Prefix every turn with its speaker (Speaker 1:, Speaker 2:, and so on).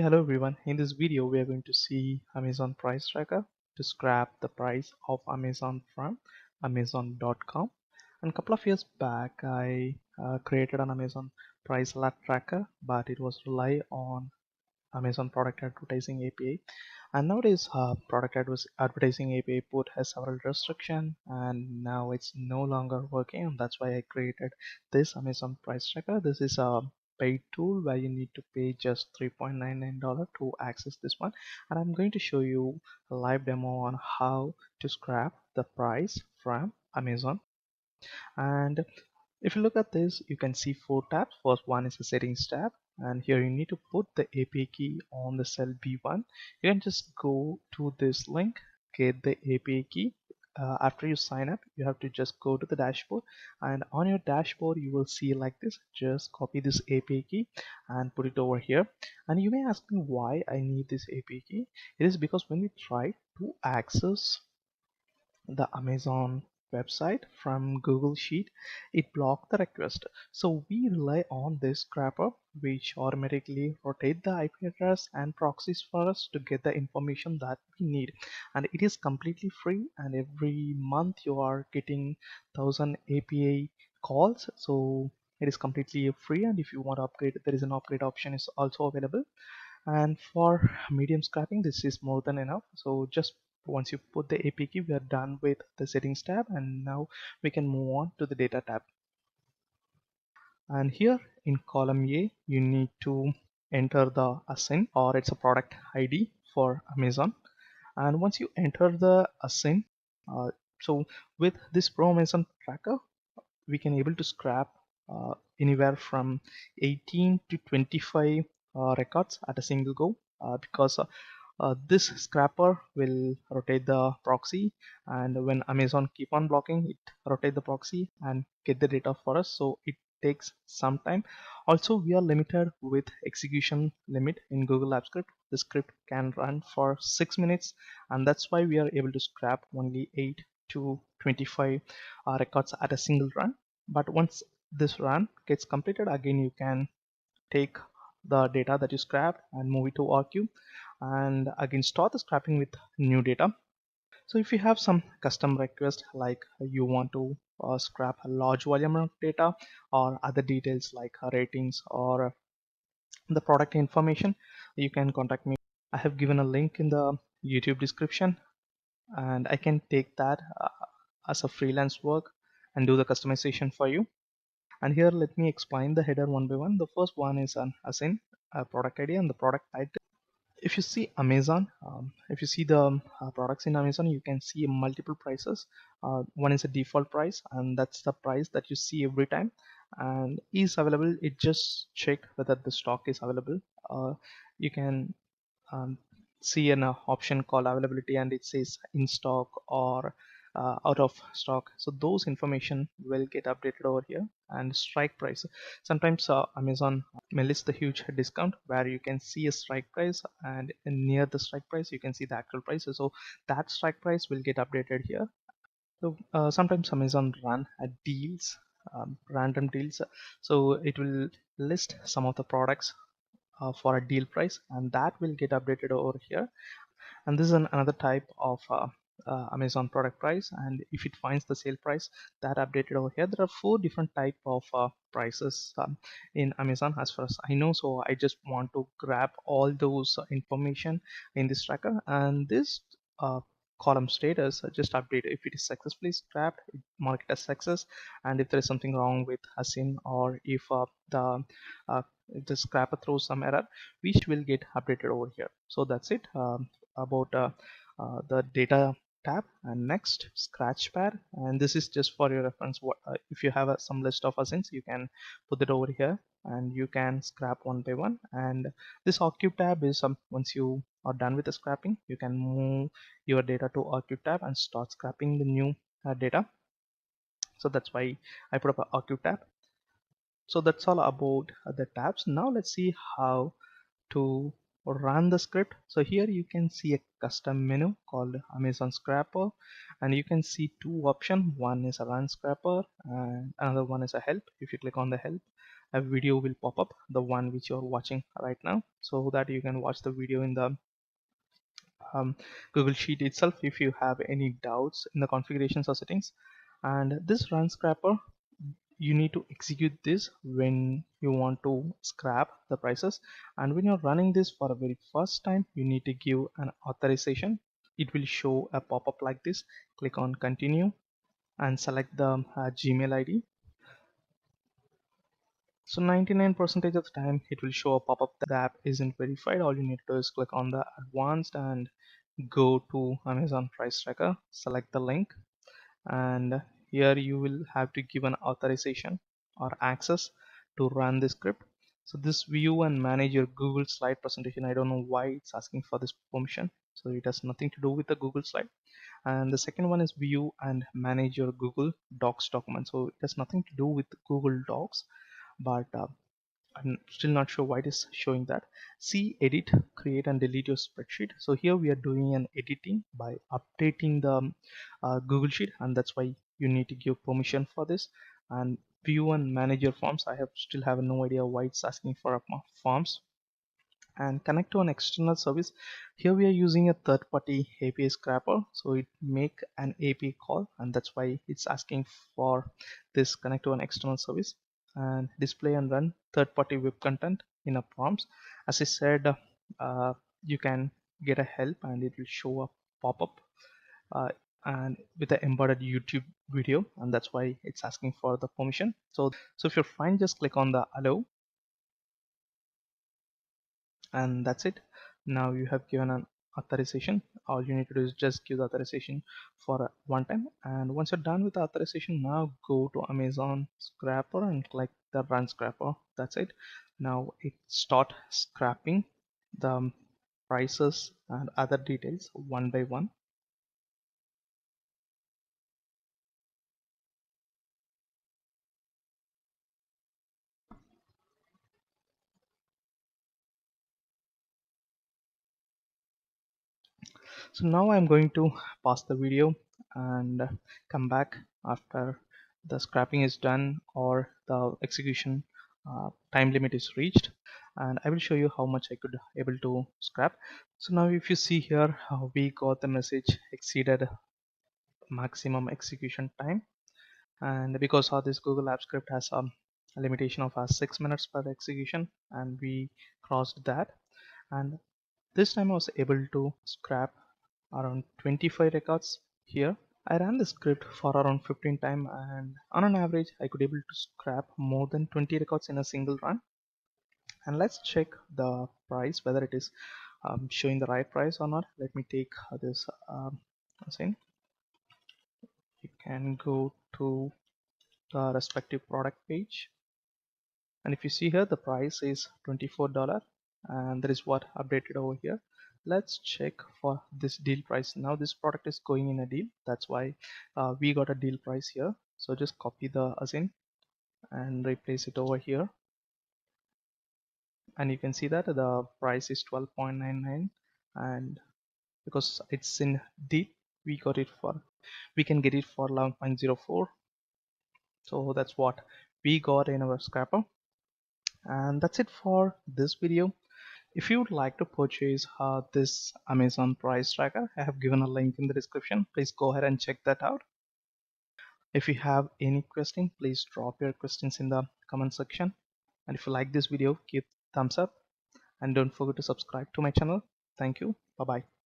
Speaker 1: Hello everyone. In this video, we are going to see Amazon price tracker to scrap the price of Amazon from Amazon.com. And a couple of years back, I created an Amazon price alert tracker, but it was rely on Amazon product advertising API. And nowadays, product advertising API put has several restriction, and now it's no longer working. And that's why I created this Amazon price tracker. This is a paid tool where you need to pay just $3.99 to access this one. And I'm going to show you a live demo on how to scrap the price from Amazon. And if you look at this, you can see four tabs. First one is the settings tab, and here you need to put the API key on the cell B1. You can just go to this link, get the API key. After you sign up, you have to just go to the dashboard, and on your dashboard you will see like this. Just copy this API key and put it over here. And you may ask me why I need this API key. It is because when we try to access the Amazon website from Google Sheet, it blocked the request. So we rely on this scrapper, which automatically rotate the IP address and proxies for us to get the information that we need. And it is completely free, and every month you are getting 1,000 API calls. So it is completely free, and if you want to upgrade, there is an upgrade option is also available. And for medium scrapping, this is more than enough. So just once you put the API key, we are done with the settings tab, and now we can move on to the data tab. And here in column A, you need to enter the ASIN, or it's a product ID for Amazon. And once you enter the ASIN, so with this Pro Amazon tracker, we can able to scrap anywhere from 18 to 25 records at a single go, because this scrapper will rotate the proxy, and when Amazon keep on blocking it, rotate the proxy and get the data for us, so it takes some time. Also, we are limited with execution limit in Google Apps Script. The script can run for 6 minutes, and that's why we are able to scrap only 8 to 25 records at a single run. But once this run gets completed, again you can take the data that you scrapped and move it to RQ, and again start the scrapping with new data. So if you have some custom request, like you want to scrap a large volume of data or other details like ratings or the product information, you can contact me. I have given a link in the YouTube description, and I can take that as a freelance work and do the customization for you. And here let me explain the header one by one. The first one is an ASIN, a product ID, and the product title. If you see Amazon, if you see the products in Amazon, you can see multiple prices. One is a default price, and that's the price that you see every time, and is available. It just check whether the stock is available. You can um, see an option called availability, and it says in stock or out of stock. So those information will get updated over here. And strike price, sometimes Amazon may list the huge discount where you can see a strike price, and near the strike price you can see the actual price. So that strike price will get updated here. So sometimes Amazon run deals, random deals, so it will list some of the products for a deal price, and that will get updated over here. And this is another type of Amazon product price, and if it finds the sale price, that updated over here. There are four different type of prices in Amazon as far as I know, so I just want to grab all those information in this tracker. And this column status, just update if it is successfully scrapped, mark it as success. And if there is something wrong with ASIN, or if uh, the scrapper throws some error, which will get updated over here. So that's it about the data tab. And next, scratchpad, and this is just for your reference. If you have some list of asins, you can put it over here and you can scrap one by one. And this archive tab is once you are done with the scrapping, you can move your data to archive tab and start scrapping the new data. So that's why I put up an archive tab. So that's all about the tabs. Now let's see how to run the script. So here you can see a custom menu called Amazon Scrapper, and you can see two options. One is a run scrapper and another one is a help. If you click on the help, a video will pop up, the one which you're watching right now, so that you can watch the video in the um, Google Sheet itself if you have any doubts in the configurations or settings. And this run scrapper, you need to execute this when you want to scrap the prices, and when you're running this for the very first time, you need to give an authorization. It will show a pop-up like this. Click on continue and select the Gmail ID. So 99% of the time it will show a pop-up that the app isn't verified. All you need to do is click on the advanced and go to Amazon Price Tracker, select the link, and here you will have to give an authorization or access to run the script. So this view and manage your Google slide presentation, I don't know why it's asking for this permission, so it has nothing to do with the Google slide. And the second one is view and manage your Google Docs document, so it has nothing to do with Google Docs, but I'm still not sure why it is showing that. See, edit, create and delete your spreadsheet. So here we are doing an editing by updating the Google Sheet, and that's why you need to give permission for this. And view and manage your forms. I have still have no idea why it's asking for forms. And connect to an external service. Here we are using a third-party API scraper, so it make an API call, and that's why it's asking for this connect to an external service. And display and run third-party web content in a prompts. As I said, you can get a help and it will show a pop-up uh, and with the embedded YouTube video, and that's why it's asking for the permission. So if you're fine, just click on the allow, and that's it. Now you have given an authorization. All you need to do is just give the authorization for one time, and once you're done with the authorization, now go to Amazon scrapper and click the run scrapper. That's it. Now it start scrapping the prices and other details one by one. So now I'm going to pause the video and come back after the scrapping is done or the execution time limit is reached, and I will show you how much I could able to scrap. So now if you see here, we got the message exceeded maximum execution time, and because of this Google App Script has a limitation of 6 minutes per execution, and we crossed that. And this time I was able to scrap around 25 records here. I ran the script for around 15 times, and on an average I could able to scrap more than 20 records in a single run. And let's check the price whether it is showing the right price or not. Let me take this assign. You can go to the respective product page, and if you see here the price is $24, and that is what updated over here. Let's check for this deal price. Now this product is going in a deal, that's why we got a deal price here. So just copy the assign and replace it over here, and you can see that the price is 12.99, and because it's in deal, we got it for we can get it for 11.04. So that's what we got in our scrapper. And that's it for this video. If you would like to purchase this Amazon price tracker, I have given a link in the description. Please go ahead and check that out. If you have any question, please drop your questions in the comment section. And if you like this video, give thumbs up and don't forget to subscribe to my channel. Thank you. Bye bye.